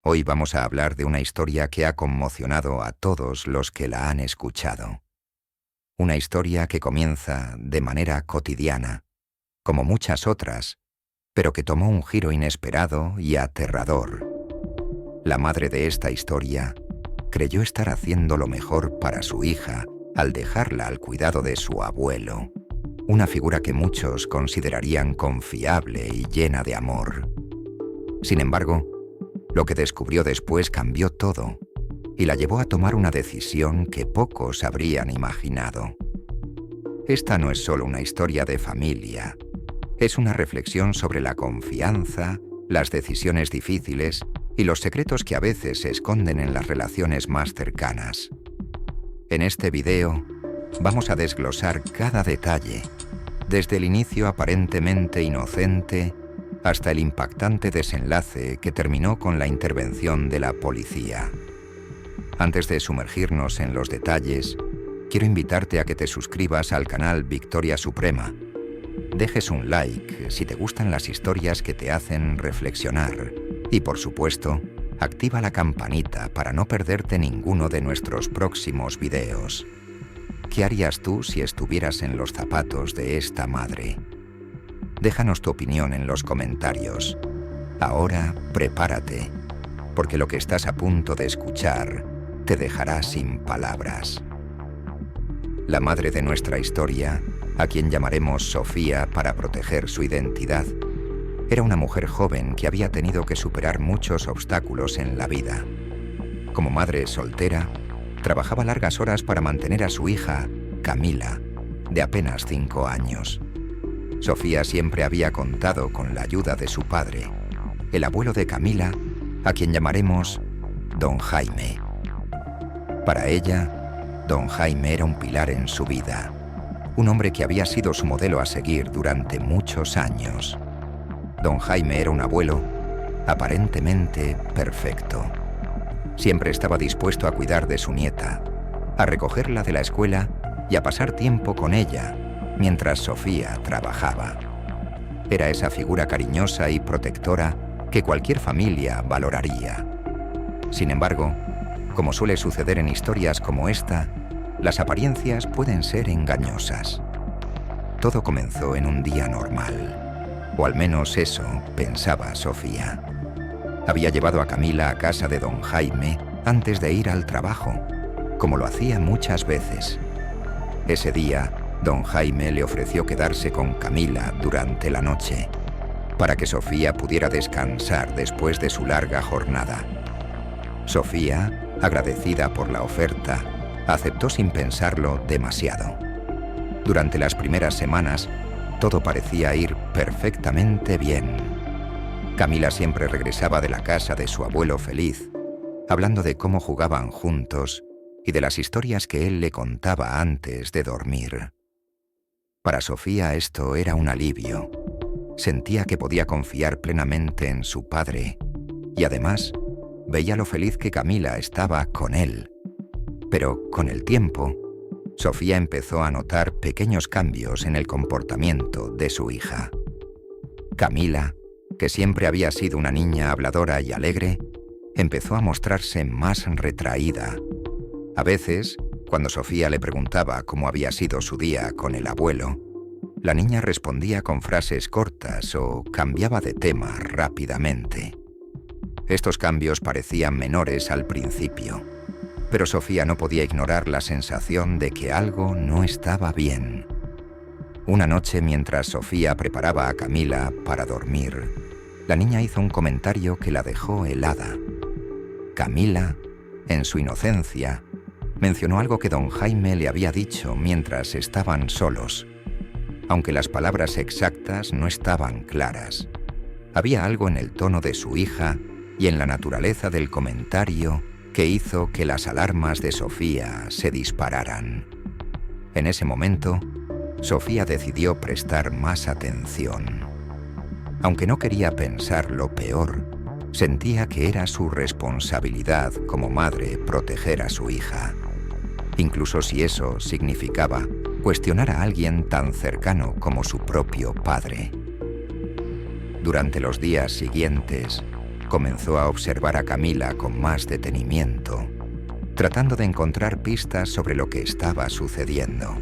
Hoy vamos a hablar de una historia que ha conmocionado a todos los que la han escuchado. Una historia que comienza de manera cotidiana, como muchas otras, pero que tomó un giro inesperado y aterrador. La madre de esta historia creyó estar haciendo lo mejor para su hija al dejarla al cuidado de su abuelo, una figura que muchos considerarían confiable y llena de amor. Sin embargo, lo que descubrió después cambió todo y la llevó a tomar una decisión que pocos habrían imaginado. Esta no es solo una historia de familia, es una reflexión sobre la confianza, las decisiones difíciles y los secretos que a veces se esconden en las relaciones más cercanas. En este video vamos a desglosar cada detalle, desde el inicio aparentemente inocente hasta el impactante desenlace que terminó con la intervención de la policía. Antes de sumergirnos en los detalles, quiero invitarte a que te suscribas al canal Victoria Suprema. Dejes un like si te gustan las historias que te hacen reflexionar y, por supuesto, activa la campanita para no perderte ninguno de nuestros próximos videos. ¿Qué harías tú si estuvieras en los zapatos de esta madre? Déjanos tu opinión en los comentarios. Ahora, prepárate, porque lo que estás a punto de escuchar te dejará sin palabras. La madre de nuestra historia, a quien llamaremos Sofía para proteger su identidad, era una mujer joven que había tenido que superar muchos obstáculos en la vida. Como madre soltera, trabajaba largas horas para mantener a su hija, Camila, de apenas 5 años. Sofía siempre había contado con la ayuda de su padre, el abuelo de Camila, a quien llamaremos Don Jaime. Para ella, Don Jaime era un pilar en su vida, un hombre que había sido su modelo a seguir durante muchos años. Don Jaime era un abuelo aparentemente perfecto. Siempre estaba dispuesto a cuidar de su nieta, a recogerla de la escuela y a pasar tiempo con ella mientras Sofía trabajaba. Era esa figura cariñosa y protectora que cualquier familia valoraría. Sin embargo, como suele suceder en historias como esta, las apariencias pueden ser engañosas. Todo comenzó en un día normal, o al menos eso pensaba Sofía. Había llevado a Camila a casa de Don Jaime antes de ir al trabajo, como lo hacía muchas veces. Ese día, Don Jaime le ofreció quedarse con Camila durante la noche, para que Sofía pudiera descansar después de su larga jornada. Sofía, agradecida por la oferta, aceptó sin pensarlo demasiado. Durante las primeras semanas, todo parecía ir perfectamente bien. Camila siempre regresaba de la casa de su abuelo feliz, hablando de cómo jugaban juntos y de las historias que él le contaba antes de dormir. Para Sofía esto era un alivio. Sentía que podía confiar plenamente en su padre y además veía lo feliz que Camila estaba con él. Pero con el tiempo, Sofía empezó a notar pequeños cambios en el comportamiento de su hija. Camila, que siempre había sido una niña habladora y alegre, empezó a mostrarse más retraída. A veces, cuando Sofía le preguntaba cómo había sido su día con el abuelo, la niña respondía con frases cortas o cambiaba de tema rápidamente. Estos cambios parecían menores al principio, pero Sofía no podía ignorar la sensación de que algo no estaba bien. Una noche, mientras Sofía preparaba a Camila para dormir, la niña hizo un comentario que la dejó helada. Camila, en su inocencia, mencionó algo que Don Jaime le había dicho mientras estaban solos, aunque las palabras exactas no estaban claras. Había algo en el tono de su hija y en la naturaleza del comentario que hizo que las alarmas de Sofía se dispararan. En ese momento, Sofía decidió prestar más atención. Aunque no quería pensar lo peor, sentía que era su responsabilidad como madre proteger a su hija, incluso si eso significaba cuestionar a alguien tan cercano como su propio padre. Durante los días siguientes, comenzó a observar a Camila con más detenimiento, tratando de encontrar pistas sobre lo que estaba sucediendo.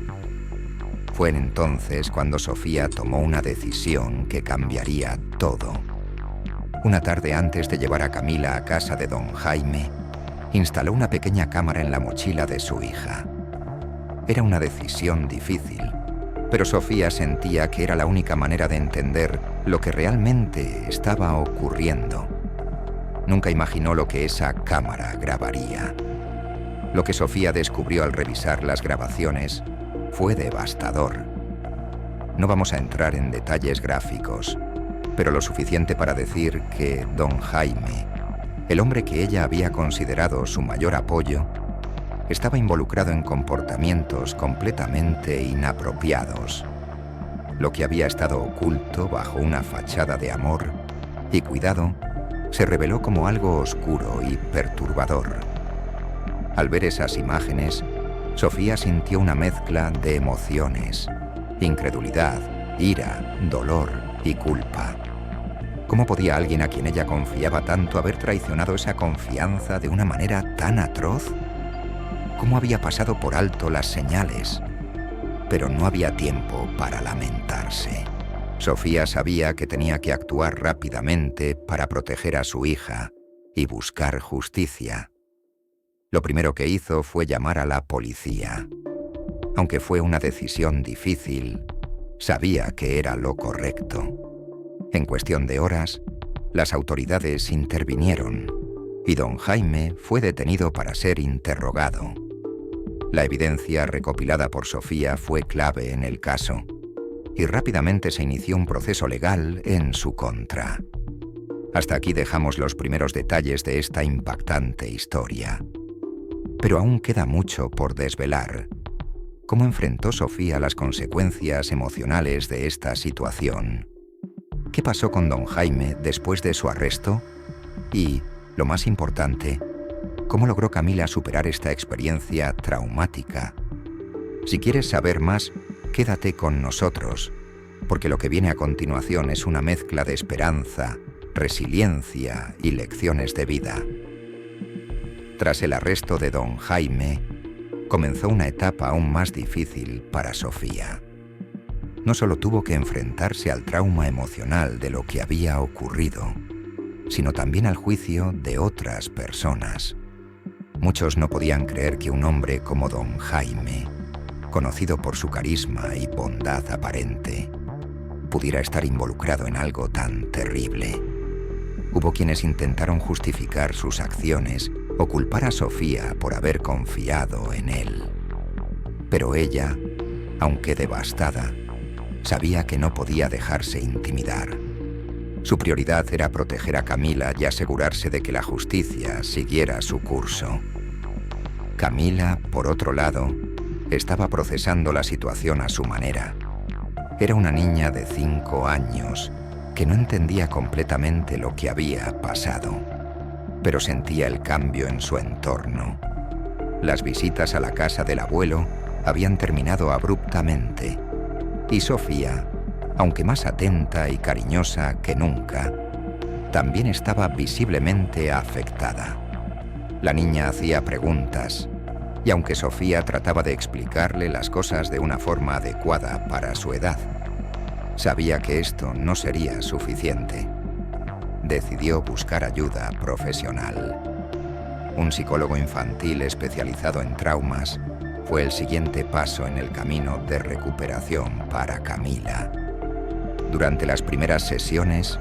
Fue entonces cuando Sofía tomó una decisión que cambiaría todo. Una tarde antes de llevar a Camila a casa de don Jaime, instaló una pequeña cámara en la mochila de su hija. Era una decisión difícil, pero Sofía sentía que era la única manera de entender lo que realmente estaba ocurriendo. Nunca imaginó lo que esa cámara grabaría. Lo que Sofía descubrió al revisar las grabaciones fue devastador. No vamos a entrar en detalles gráficos, pero lo suficiente para decir que don Jaime, el hombre que ella había considerado su mayor apoyo, estaba involucrado en comportamientos completamente inapropiados. Lo que había estado oculto bajo una fachada de amor y cuidado se reveló como algo oscuro y perturbador. Al ver esas imágenes, Sofía sintió una mezcla de emociones: incredulidad, ira, dolor y culpa. ¿Cómo podía alguien a quien ella confiaba tanto haber traicionado esa confianza de una manera tan atroz? ¿Cómo había pasado por alto las señales? Pero no había tiempo para lamentarse. Sofía sabía que tenía que actuar rápidamente para proteger a su hija y buscar justicia. Lo primero que hizo fue llamar a la policía. Aunque fue una decisión difícil, sabía que era lo correcto. En cuestión de horas, las autoridades intervinieron y don Jaime fue detenido para ser interrogado. La evidencia recopilada por Sofía fue clave en el caso y rápidamente se inició un proceso legal en su contra. Hasta aquí dejamos los primeros detalles de esta impactante historia. Pero aún queda mucho por desvelar. ¿Cómo enfrentó Sofía las consecuencias emocionales de esta situación? ¿Qué pasó con don Jaime después de su arresto? Y, lo más importante, ¿cómo logró Camila superar esta experiencia traumática? Si quieres saber más, quédate con nosotros, porque lo que viene a continuación es una mezcla de esperanza, resiliencia y lecciones de vida. Tras el arresto de don Jaime, comenzó una etapa aún más difícil para Sofía. No solo tuvo que enfrentarse al trauma emocional de lo que había ocurrido, sino también al juicio de otras personas. Muchos no podían creer que un hombre como don Jaime, conocido por su carisma y bondad aparente, pudiera estar involucrado en algo tan terrible. Hubo quienes intentaron justificar sus acciones o culpar a Sofía por haber confiado en él. Pero ella, aunque devastada, sabía que no podía dejarse intimidar. Su prioridad era proteger a Camila y asegurarse de que la justicia siguiera su curso. Camila, por otro lado, estaba procesando la situación a su manera. Era una niña de 5 años que no entendía completamente lo que había pasado, pero sentía el cambio en su entorno. Las visitas a la casa del abuelo habían terminado abruptamente, y Sofía, aunque más atenta y cariñosa que nunca, también estaba visiblemente afectada. La niña hacía preguntas, y aunque Sofía trataba de explicarle las cosas de una forma adecuada para su edad, sabía que esto no sería suficiente. Decidió buscar ayuda profesional. Un psicólogo infantil especializado en traumas fue el siguiente paso en el camino de recuperación para Camila. Durante las primeras sesiones,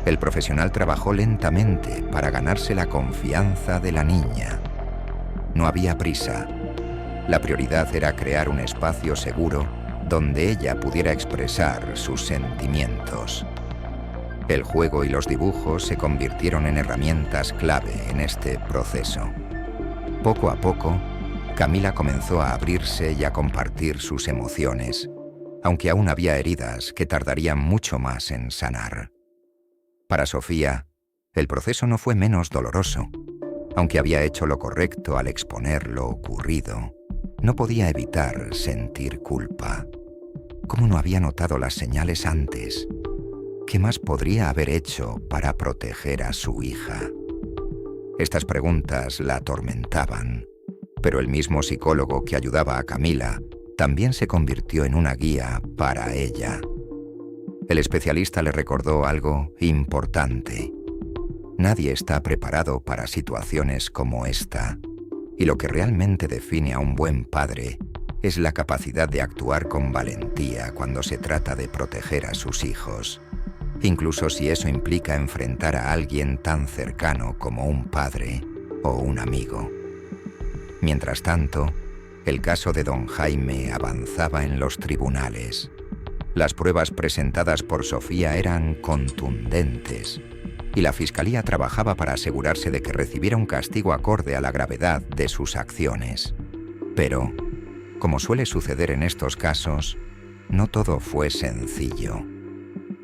el profesional trabajó lentamente para ganarse la confianza de la niña. No había prisa. La prioridad era crear un espacio seguro donde ella pudiera expresar sus sentimientos. El juego y los dibujos se convirtieron en herramientas clave en este proceso. Poco a poco, Camila comenzó a abrirse y a compartir sus emociones, aunque aún había heridas que tardarían mucho más en sanar. Para Sofía, el proceso no fue menos doloroso. Aunque había hecho lo correcto al exponer lo ocurrido, no podía evitar sentir culpa. ¿Cómo no había notado las señales antes? ¿qué más podría haber hecho para proteger a su hija? Estas preguntas la atormentaban, pero el mismo psicólogo que ayudaba a Camila también se convirtió en una guía para ella. El especialista le recordó algo importante. Nadie está preparado para situaciones como esta, y lo que realmente define a un buen padre es la capacidad de actuar con valentía cuando se trata de proteger a sus hijos, incluso si eso implica enfrentar a alguien tan cercano como un padre o un amigo. Mientras tanto, el caso de don Jaime avanzaba en los tribunales. Las pruebas presentadas por Sofía eran contundentes y la Fiscalía trabajaba para asegurarse de que recibiera un castigo acorde a la gravedad de sus acciones. Pero, como suele suceder en estos casos, no todo fue sencillo.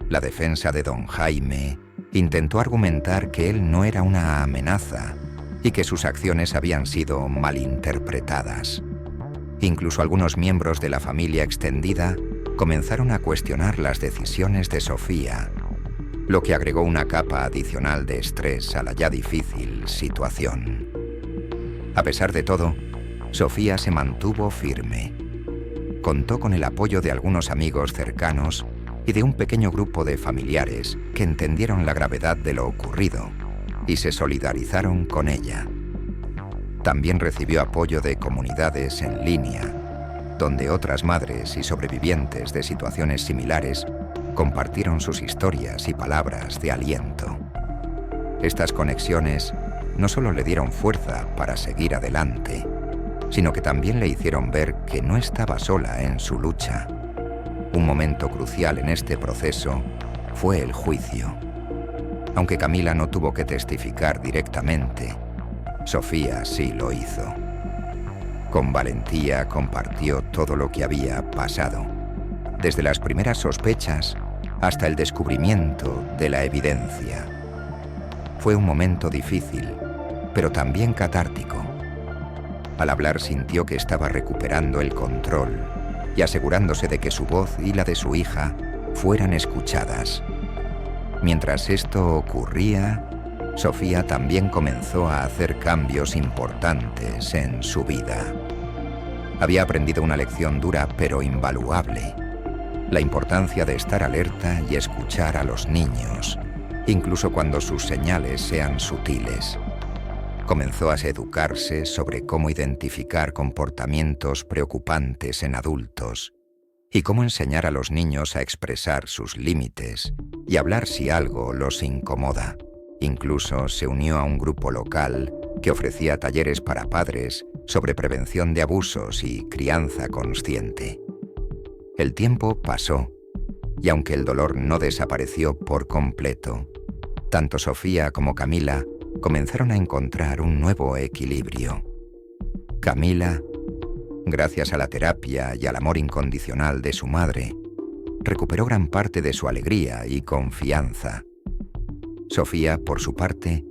La defensa de don Jaime intentó argumentar que él no era una amenaza y que sus acciones habían sido malinterpretadas. Incluso algunos miembros de la familia extendida comenzaron a cuestionar las decisiones de Sofía, lo que agregó una capa adicional de estrés a la ya difícil situación. A pesar de todo, Sofía se mantuvo firme. Contó con el apoyo de algunos amigos cercanos y de un pequeño grupo de familiares que entendieron la gravedad de lo ocurrido y se solidarizaron con ella. También recibió apoyo de comunidades en línea, donde otras madres y sobrevivientes de situaciones similares compartieron sus historias y palabras de aliento. Estas conexiones no solo le dieron fuerza para seguir adelante, sino que también le hicieron ver que no estaba sola en su lucha. Un momento crucial en este proceso fue el juicio. Aunque Camila no tuvo que testificar directamente, Sofía sí lo hizo. Con valentía compartió todo lo que había pasado, desde las primeras sospechas hasta el descubrimiento de la evidencia. Fue un momento difícil, pero también catártico. Al hablar sintió que estaba recuperando el control y asegurándose de que su voz y la de su hija fueran escuchadas. Mientras esto ocurría, Sofía también comenzó a hacer cambios importantes en su vida. Había aprendido una lección dura pero invaluable: la importancia de estar alerta y escuchar a los niños, incluso cuando sus señales sean sutiles. Comenzó a educarse sobre cómo identificar comportamientos preocupantes en adultos y cómo enseñar a los niños a expresar sus límites y hablar si algo los incomoda. Incluso se unió a un grupo local que ofrecía talleres para padres sobre prevención de abusos y crianza consciente. El tiempo pasó, y aunque el dolor no desapareció por completo, tanto Sofía como Camila comenzaron a encontrar un nuevo equilibrio. Camila, gracias a la terapia y al amor incondicional de su madre, recuperó gran parte de su alegría y confianza. Sofía, por su parte,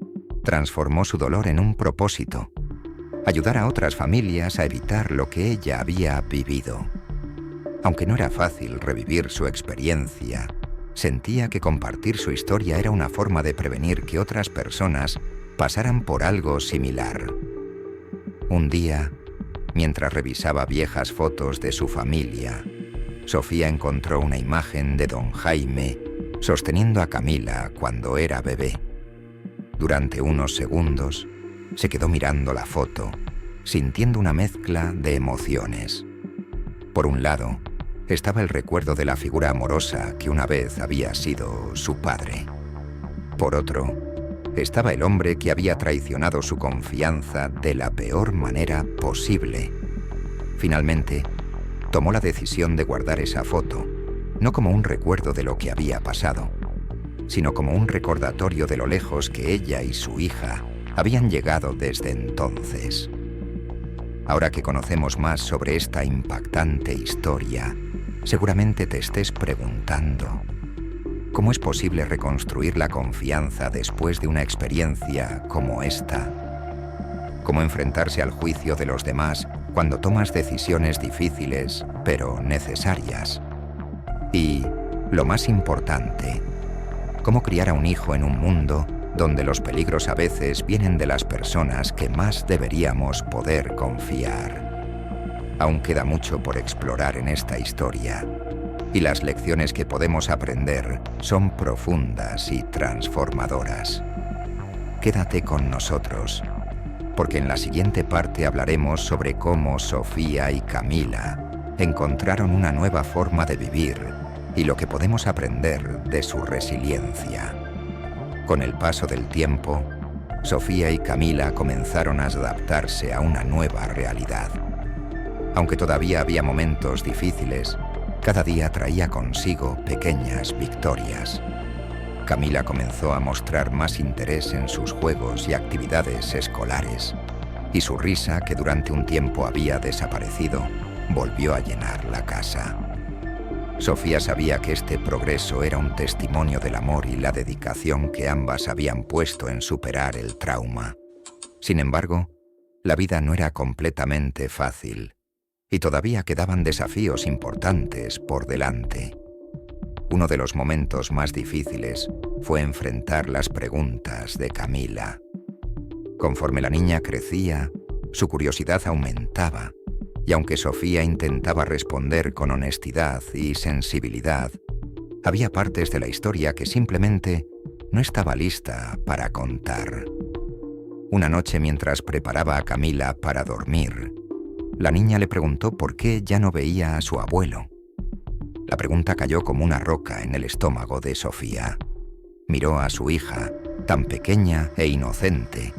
transformó su dolor en un propósito: ayudar a otras familias a evitar lo que ella había vivido. Aunque no era fácil revivir su experiencia, sentía que compartir su historia era una forma de prevenir que otras personas pasaran por algo similar. Un día, mientras revisaba viejas fotos de su familia, Sofía encontró una imagen de don Jaime sosteniendo a Camila cuando era bebé. Durante unos segundos, se quedó mirando la foto, sintiendo una mezcla de emociones. Por un lado, estaba el recuerdo de la figura amorosa que una vez había sido su padre. Por otro, estaba el hombre que había traicionado su confianza de la peor manera posible. Finalmente, tomó la decisión de guardar esa foto, no como un recuerdo de lo que había pasado, sino como un recordatorio de lo lejos que ella y su hija habían llegado desde entonces. Ahora que conocemos más sobre esta impactante historia, seguramente te estés preguntando: ¿cómo es posible reconstruir la confianza después de una experiencia como esta? ¿Cómo enfrentarse al juicio de los demás cuando tomas decisiones difíciles pero necesarias? Y, lo más importante, cómo criar a un hijo en un mundo donde los peligros a veces vienen de las personas que más deberíamos poder confiar. Aún queda mucho por explorar en esta historia, y las lecciones que podemos aprender son profundas y transformadoras. Quédate con nosotros, porque en la siguiente parte hablaremos sobre cómo Sofía y Camila encontraron una nueva forma de vivir y lo que podemos aprender de su resiliencia. Con el paso del tiempo, Sofía y Camila comenzaron a adaptarse a una nueva realidad. Aunque todavía había momentos difíciles, cada día traía consigo pequeñas victorias. Camila comenzó a mostrar más interés en sus juegos y actividades escolares, y su risa, que durante un tiempo había desaparecido, volvió a llenar la casa. Sofía sabía que este progreso era un testimonio del amor y la dedicación que ambas habían puesto en superar el trauma. Sin embargo, la vida no era completamente fácil, y todavía quedaban desafíos importantes por delante. Uno de los momentos más difíciles fue enfrentar las preguntas de Camila. Conforme la niña crecía, su curiosidad aumentaba, y aunque Sofía intentaba responder con honestidad y sensibilidad, había partes de la historia que simplemente no estaba lista para contar. Una noche, mientras preparaba a Camila para dormir, la niña le preguntó por qué ya no veía a su abuelo. La pregunta cayó como una roca en el estómago de Sofía. Miró a su hija, tan pequeña e inocente,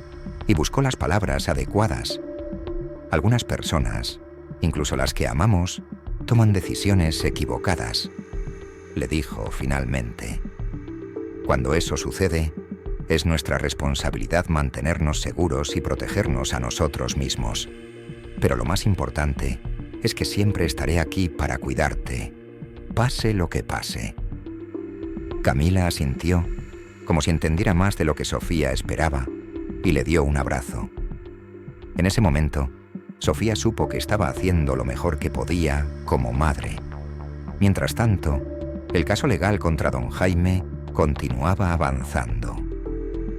y buscó las palabras adecuadas. Algunas personas, incluso las que amamos, toman decisiones equivocadas, le dijo finalmente. Cuando eso sucede, es nuestra responsabilidad mantenernos seguros y protegernos a nosotros mismos. Pero lo más importante es que siempre estaré aquí para cuidarte, pase lo que pase. Camila asintió, como si entendiera más de lo que Sofía esperaba, y le dio un abrazo. En ese momento, Sofía supo que estaba haciendo lo mejor que podía como madre. Mientras tanto, el caso legal contra don Jaime continuaba avanzando.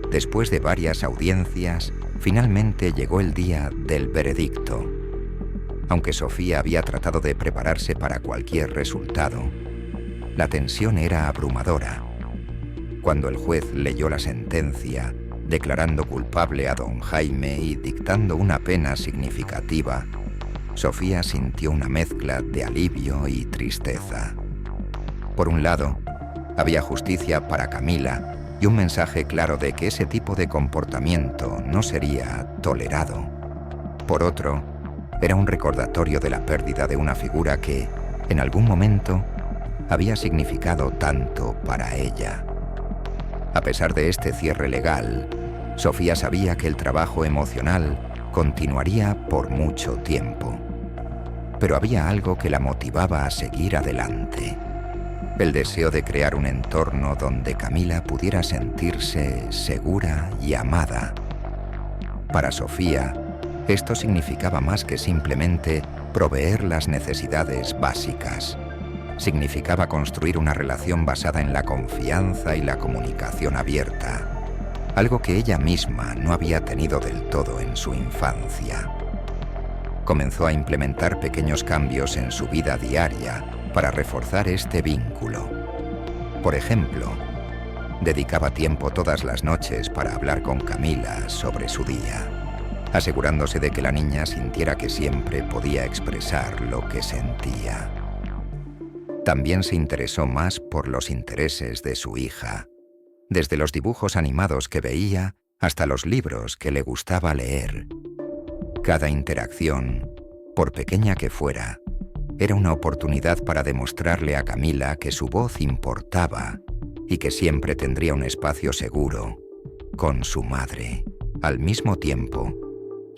Después de varias audiencias, finalmente llegó el día del veredicto. Aunque Sofía había tratado de prepararse para cualquier resultado, la tensión era abrumadora. Cuando el juez leyó la sentencia, declarando culpable a don Jaime y dictando una pena significativa, Sofía sintió una mezcla de alivio y tristeza. Por un lado, había justicia para Camila y un mensaje claro de que ese tipo de comportamiento no sería tolerado. Por otro, era un recordatorio de la pérdida de una figura que, en algún momento, había significado tanto para ella. A pesar de este cierre legal, Sofía sabía que el trabajo emocional continuaría por mucho tiempo. Pero había algo que la motivaba a seguir adelante: el deseo de crear un entorno donde Camila pudiera sentirse segura y amada. Para Sofía, esto significaba más que simplemente proveer las necesidades básicas. Significaba construir una relación basada en la confianza y la comunicación abierta, algo que ella misma no había tenido del todo en su infancia. Comenzó a implementar pequeños cambios en su vida diaria para reforzar este vínculo. Por ejemplo, dedicaba tiempo todas las noches para hablar con Camila sobre su día, asegurándose de que la niña sintiera que siempre podía expresar lo que sentía. También se interesó más por los intereses de su hija, desde los dibujos animados que veía hasta los libros que le gustaba leer. Cada interacción, por pequeña que fuera, era una oportunidad para demostrarle a Camila que su voz importaba y que siempre tendría un espacio seguro con su madre. Al mismo tiempo,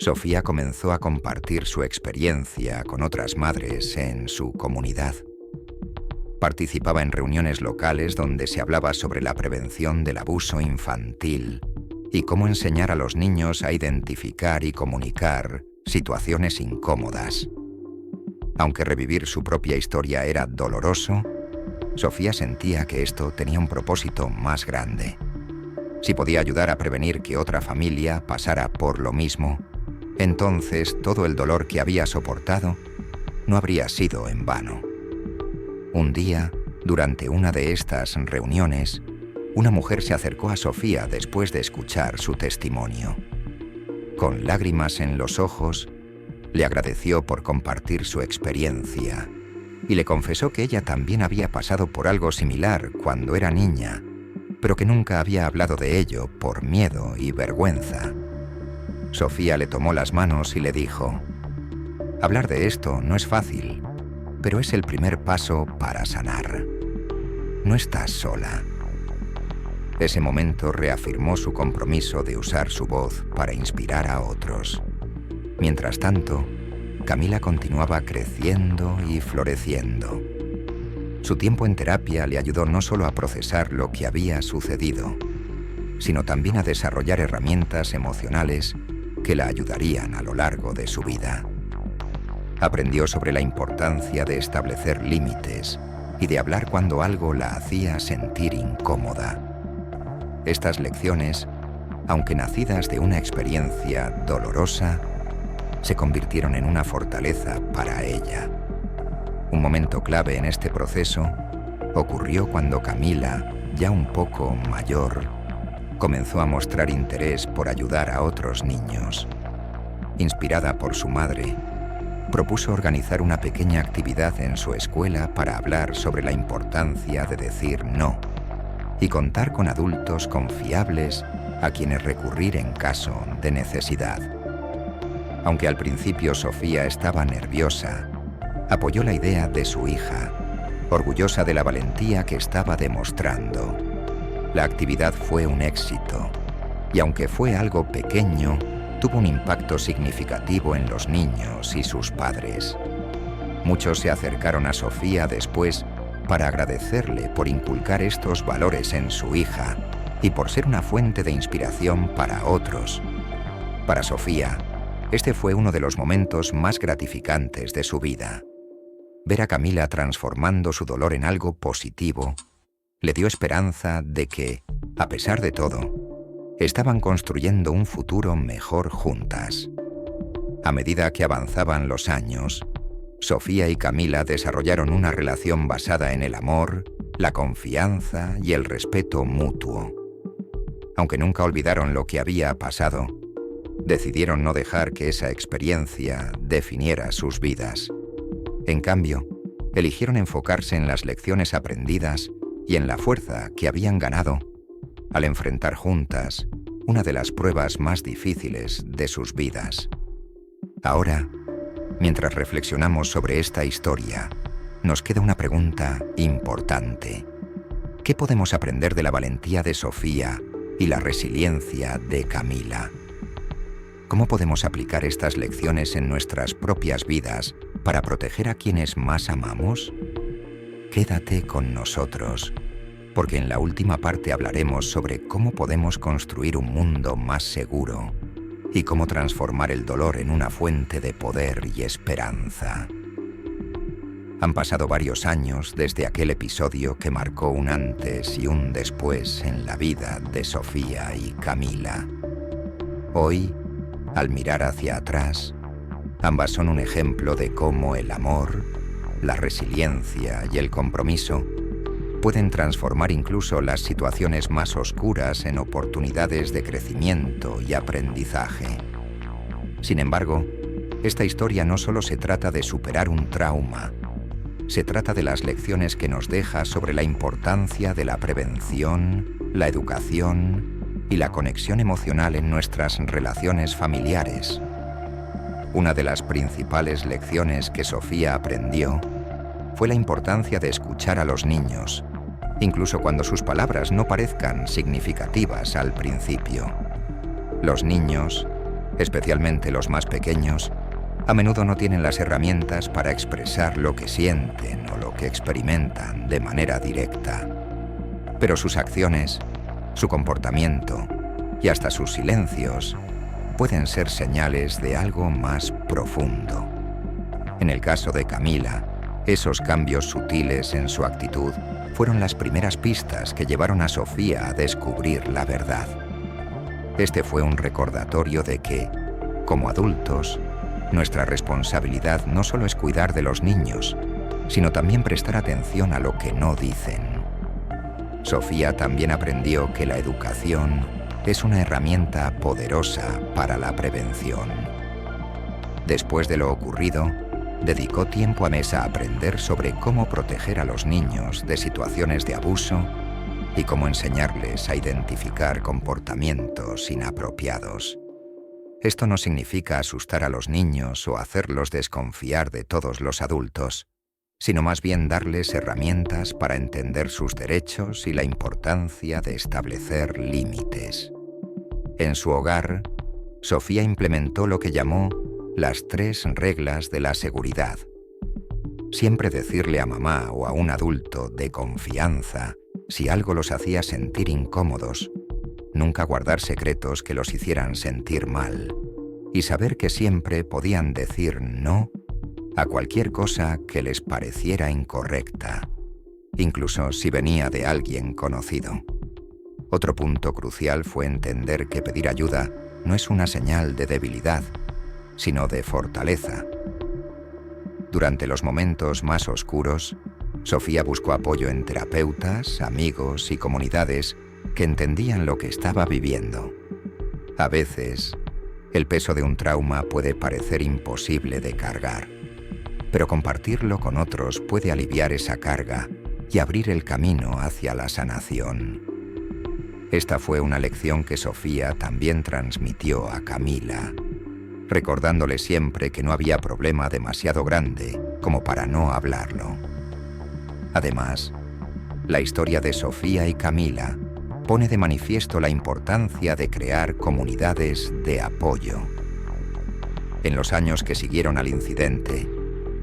Sofía comenzó a compartir su experiencia con otras madres en su comunidad. Participaba en reuniones locales donde se hablaba sobre la prevención del abuso infantil y cómo enseñar a los niños a identificar y comunicar situaciones incómodas. Aunque revivir su propia historia era doloroso, Sofía sentía que esto tenía un propósito más grande. Si podía ayudar a prevenir que otra familia pasara por lo mismo, entonces todo el dolor que había soportado no habría sido en vano. Un día, durante una de estas reuniones, una mujer se acercó a Sofía después de escuchar su testimonio. Con lágrimas en los ojos, le agradeció por compartir su experiencia y le confesó que ella también había pasado por algo similar cuando era niña, pero que nunca había hablado de ello por miedo y vergüenza. Sofía le tomó las manos y le dijo: «Hablar de esto no es fácil, pero es el primer paso para sanar. No estás sola». Ese momento reafirmó su compromiso de usar su voz para inspirar a otros. Mientras tanto, Camila continuaba creciendo y floreciendo. Su tiempo en terapia le ayudó no solo a procesar lo que había sucedido, sino también a desarrollar herramientas emocionales que la ayudarían a lo largo de su vida. Aprendió sobre la importancia de establecer límites y de hablar cuando algo la hacía sentir incómoda. Estas lecciones, aunque nacidas de una experiencia dolorosa, se convirtieron en una fortaleza para ella. Un momento clave en este proceso ocurrió cuando Camila, ya un poco mayor, comenzó a mostrar interés por ayudar a otros niños. Inspirada por su madre, propuso organizar una pequeña actividad en su escuela para hablar sobre la importancia de decir no y contar con adultos confiables a quienes recurrir en caso de necesidad. Aunque al principio Sofía estaba nerviosa, apoyó la idea de su hija, orgullosa de la valentía que estaba demostrando. La actividad fue un éxito, y aunque fue algo pequeño, tuvo un impacto significativo en los niños y sus padres. Muchos se acercaron a Sofía después para agradecerle por inculcar estos valores en su hija y por ser una fuente de inspiración para otros. Para Sofía, este fue uno de los momentos más gratificantes de su vida. Ver a Camila transformando su dolor en algo positivo le dio esperanza de que, a pesar de todo, estaban construyendo un futuro mejor juntas. A medida que avanzaban los años, Sofía y Camila desarrollaron una relación basada en el amor, la confianza y el respeto mutuo. Aunque nunca olvidaron lo que había pasado, decidieron no dejar que esa experiencia definiera sus vidas. En cambio, eligieron enfocarse en las lecciones aprendidas y en la fuerza que habían ganado al enfrentar juntas una de las pruebas más difíciles de sus vidas. Ahora, mientras reflexionamos sobre esta historia, nos queda una pregunta importante. ¿Qué podemos aprender de la valentía de Sofía y la resiliencia de Camila? ¿Cómo podemos aplicar estas lecciones en nuestras propias vidas para proteger a quienes más amamos? Quédate con nosotros, porque en la última parte hablaremos sobre cómo podemos construir un mundo más seguro y cómo transformar el dolor en una fuente de poder y esperanza. Han pasado varios años desde aquel episodio que marcó un antes y un después en la vida de Sofía y Camila. Hoy, al mirar hacia atrás, ambas son un ejemplo de cómo el amor, la resiliencia y el compromiso pueden transformar incluso las situaciones más oscuras en oportunidades de crecimiento y aprendizaje. Sin embargo, esta historia no solo se trata de superar un trauma, se trata de las lecciones que nos deja sobre la importancia de la prevención, la educación y la conexión emocional en nuestras relaciones familiares. Una de las principales lecciones que Sofía aprendió fue la importancia de escuchar a los niños, incluso cuando sus palabras no parezcan significativas al principio. Los niños, especialmente los más pequeños, a menudo no tienen las herramientas para expresar lo que sienten o lo que experimentan de manera directa. Pero sus acciones, su comportamiento y hasta sus silencios pueden ser señales de algo más profundo. En el caso de Camila, Esos cambios sutiles en su actitud fueron las primeras pistas que llevaron a Sofía a descubrir la verdad. Este fue un recordatorio de que, como adultos, nuestra responsabilidad no solo es cuidar de los niños, sino también prestar atención a lo que no dicen. Sofía también aprendió que la educación es una herramienta poderosa para la prevención. Después de lo ocurrido, dedicó tiempo a mes a aprender sobre cómo proteger a los niños de situaciones de abuso y cómo enseñarles a identificar comportamientos inapropiados. Esto no significa asustar a los niños o hacerlos desconfiar de todos los adultos, sino más bien darles herramientas para entender sus derechos y la importancia de establecer límites. En su hogar, Sofía implementó lo que llamó las 3 reglas de la seguridad. Siempre decirle a mamá o a un adulto de confianza si algo los hacía sentir incómodos, nunca guardar secretos que los hicieran sentir mal, y saber que siempre podían decir no a cualquier cosa que les pareciera incorrecta, incluso si venía de alguien conocido. Otro punto crucial fue entender que pedir ayuda no es una señal de debilidad, sino de fortaleza. Durante los momentos más oscuros, Sofía buscó apoyo en terapeutas, amigos y comunidades que entendían lo que estaba viviendo. A veces, el peso de un trauma puede parecer imposible de cargar, pero compartirlo con otros puede aliviar esa carga y abrir el camino hacia la sanación. Esta fue una lección que Sofía también transmitió a Camila, recordándole siempre que no había problema demasiado grande como para no hablarlo. Además, la historia de Sofía y Camila pone de manifiesto la importancia de crear comunidades de apoyo. En los años que siguieron al incidente,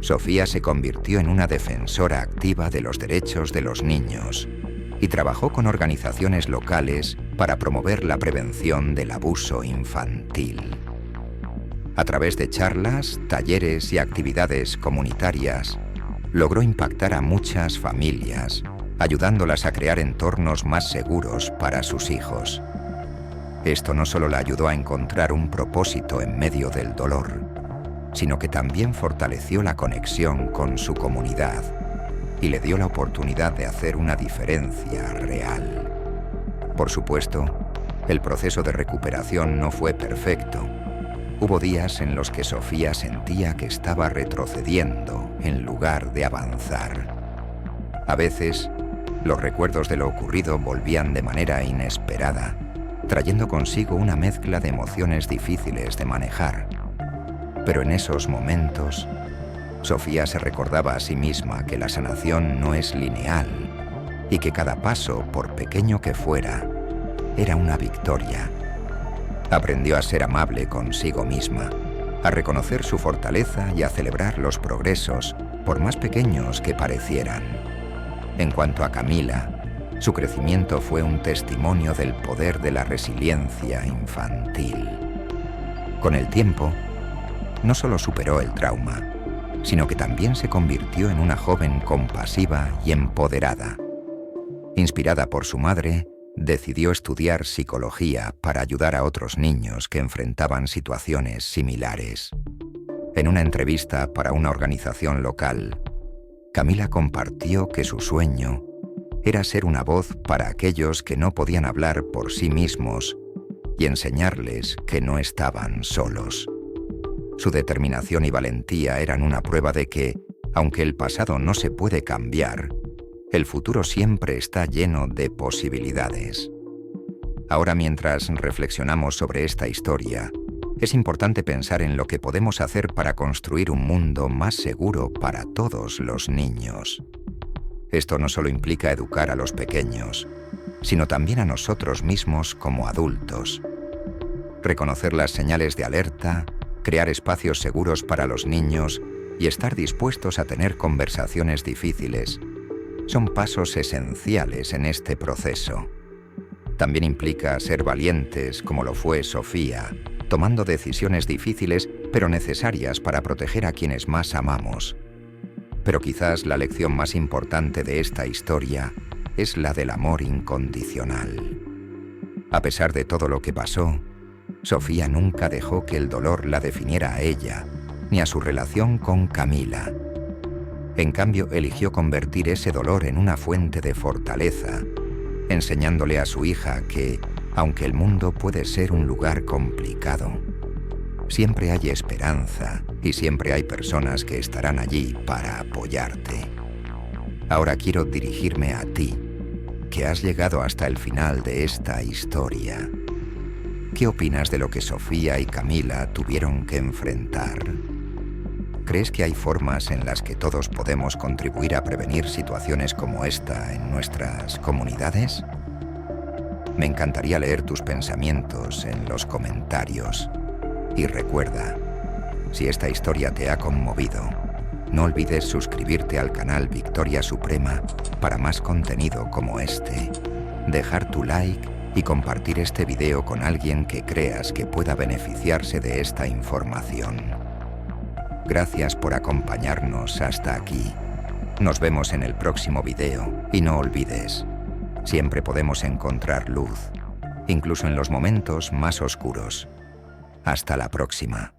Sofía se convirtió en una defensora activa de los derechos de los niños y trabajó con organizaciones locales para promover la prevención del abuso infantil. A través de charlas, talleres y actividades comunitarias, logró impactar a muchas familias, ayudándolas a crear entornos más seguros para sus hijos. Esto no solo la ayudó a encontrar un propósito en medio del dolor, sino que también fortaleció la conexión con su comunidad y le dio la oportunidad de hacer una diferencia real. Por supuesto, el proceso de recuperación no fue perfecto. Hubo días en los que Sofía sentía que estaba retrocediendo en lugar de avanzar. A veces, los recuerdos de lo ocurrido volvían de manera inesperada, trayendo consigo una mezcla de emociones difíciles de manejar. Pero en esos momentos, Sofía se recordaba a sí misma que la sanación no es lineal y que cada paso, por pequeño que fuera, era una victoria. Aprendió a ser amable consigo misma, a reconocer su fortaleza y a celebrar los progresos, por más pequeños que parecieran. En cuanto a Camila, su crecimiento fue un testimonio del poder de la resiliencia infantil. Con el tiempo, no solo superó el trauma, sino que también se convirtió en una joven compasiva y empoderada. Inspirada por su madre, decidió estudiar psicología para ayudar a otros niños que enfrentaban situaciones similares. En una entrevista para una organización local, Camila compartió que su sueño era ser una voz para aquellos que no podían hablar por sí mismos y enseñarles que no estaban solos. Su determinación y valentía eran una prueba de que, aunque el pasado no se puede cambiar, el futuro siempre está lleno de posibilidades. Ahora, mientras reflexionamos sobre esta historia, es importante pensar en lo que podemos hacer para construir un mundo más seguro para todos los niños. Esto no solo implica educar a los pequeños, sino también a nosotros mismos como adultos. Reconocer las señales de alerta, crear espacios seguros para los niños y estar dispuestos a tener conversaciones difíciles son pasos esenciales en este proceso. También implica ser valientes, como lo fue Sofía, tomando decisiones difíciles pero necesarias para proteger a quienes más amamos. Pero quizás la lección más importante de esta historia es la del amor incondicional. A pesar de todo lo que pasó, Sofía nunca dejó que el dolor la definiera a ella, ni a su relación con Camila. En cambio, eligió convertir ese dolor en una fuente de fortaleza, enseñándole a su hija que, aunque el mundo puede ser un lugar complicado, siempre hay esperanza y siempre hay personas que estarán allí para apoyarte. Ahora quiero dirigirme a ti, que has llegado hasta el final de esta historia. ¿Qué opinas de lo que Sofía y Camila tuvieron que enfrentar? ¿Crees que hay formas en las que todos podemos contribuir a prevenir situaciones como esta en nuestras comunidades? Me encantaría leer tus pensamientos en los comentarios. Y recuerda, si esta historia te ha conmovido, no olvides suscribirte al canal Victoria Suprema para más contenido como este, dejar tu like y compartir este video con alguien que creas que pueda beneficiarse de esta información. Gracias por acompañarnos hasta aquí. Nos vemos en el próximo video y no olvides, siempre podemos encontrar luz, incluso en los momentos más oscuros. Hasta la próxima.